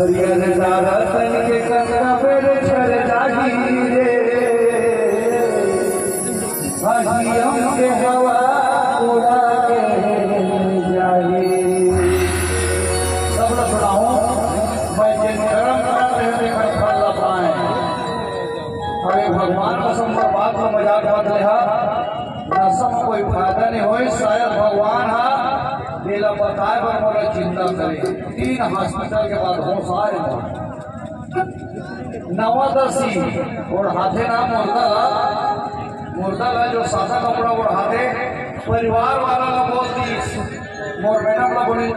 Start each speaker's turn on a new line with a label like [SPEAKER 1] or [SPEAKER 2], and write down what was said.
[SPEAKER 1] हरियर दादा तन के कंधा पर चढ़ जागी रे भागियम के हवा उड़ा के जाए। सब लोग सुनाऊं मैं जिन कर्म रहने का फल पाए। अरे भगवान का संबर बात में मजाक मत लिहा न सब कोई फायदा नहीं हो। शायद भगवान हा मेरा बताए पर मोरा चिंता करे। 3 हॉस्पिटल के बाद हो सारे नवादशी और हाथे ना मुर्दा ला जो सादा कपड़ा और हाथे परिवार वाला बोलती मोर मैडम ला बोली